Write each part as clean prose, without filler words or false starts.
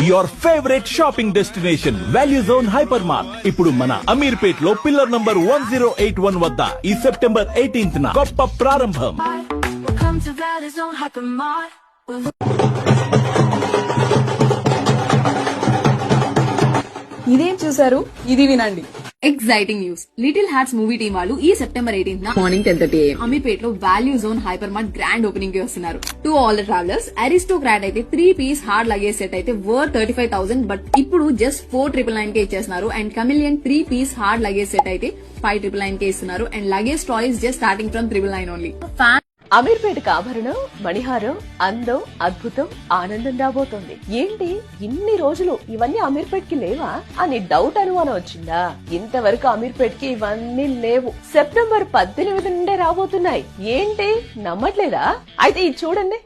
Your favourite shopping destination value zone hyper mart ఇప్పుడు మన అమీర్పేట్ లో పిల్లర్ నంబర్ 1081 వద్ద ఈ సెప్టెంబర్ 18th గొప్ప ప్రారంభం. ఇదేం చూసారు, ఇది వినండి. Exciting news. Little hearts movie team వాళ్ళు ఈ September 18th morning 10:30 AM Ameerpet లో value zone hyper mart grand opening కి వస్తున్నారు. To all the travellers, aristocrat అయితే 3 పీస్ హార్డ్ లగేజ్ సెట్ అయితే వర్త్ 35,000 బట్ ఇప్పుడు జస్ట్ 499 కే ఇచ్చేస్తున్నారు. And Kamiliant 3 piece hard luggage set అయితే 599 కే ఇస్తున్నారు. And luggage toys just starting from 999 only. అమీర్పేటకు ఆభరణం, మణిహారం, అందం, అద్భుతం, ఆనందం రాబోతోంది. ఏంటి ఇన్ని రోజులు ఇవన్నీ అమీర్పేట్ కి లేవా అని డౌట్ అనుమానం వచ్చిందా? ఇంతవరకు అమీర్పేట్ కి ఇవన్నీ లేవు. సెప్టెంబర్ 18 నుండే రాబోతున్నాయి. ఏంటి నమ్మట్లేదా? అయితే ఇది చూడండి.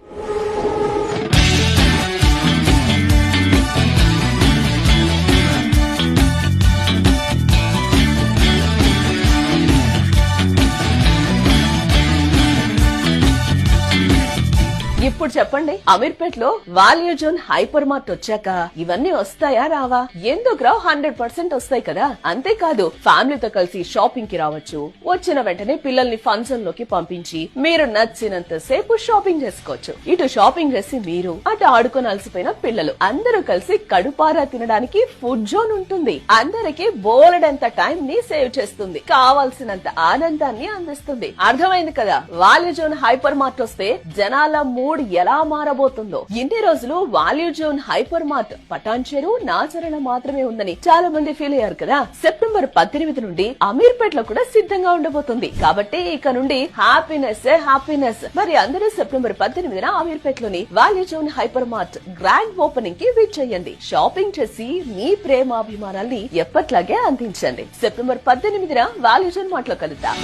ఇప్పుడు చెప్పండి, అమీర్పేట్ లో వాల్యూ జోన్ హైపర్ మార్ట్ వచ్చాక ఇవన్నీ వస్తాయా రావా? ఎందుకు రావు? 100% వస్తాయి కదా. అంతేకాదు ఫ్యామిలీతో కలిసి షాపింగ్ కి రావచ్చు. వచ్చిన వెంటనే పిల్లల్ని ఫంక్షన్ లోకి పంపించి మీరు నచ్చినంత సేపు షాపింగ్ చేసుకోవచ్చు. ఇటు షాపింగ్ చేసి మీరు, అటు ఆడుకొని అలసిపోయిన పిల్లలు అందరూ కలిసి కడుపారా తినడానికి ఫుడ్ జోన్ ఉంటుంది. అందరికి బోలెడంత టైం ని సేవ్ చేస్తుంది, కావాల్సినంత ఆనందాన్ని అందిస్తుంది. అర్థమైంది కదా? వాల్యూ జోన్ హైపర్ మార్ట్ వస్తే జనాల మూడ్ ఎలా మారబోతుందో. ఇన్ని రోజులు value zone hyper mart Patancheru, నాచరణ మాత్రమే ఉందని చాలా మంది ఫీల్ అయ్యారు కదా. సెప్టెంబర్ 18 నుండి అమీర్పేట్ లో కూడా సిద్ధంగా ఉండబోతుంది. కాబట్టి ఇక నుండి హ్యాపీనెస్. మరి అందరూ సెప్టెంబర్ 18న అమీర్పేట్ లోని value zone hyper mart grand opening కి విచ్చేయండి. షాపింగ్ చేసి మీ ప్రేమాభిమానాల్ని ఎప్పట్లాగే అందించండి. సెప్టెంబర్ 18న వాల్యూ జోన్ మార్ట్ లో కలుద్దాం.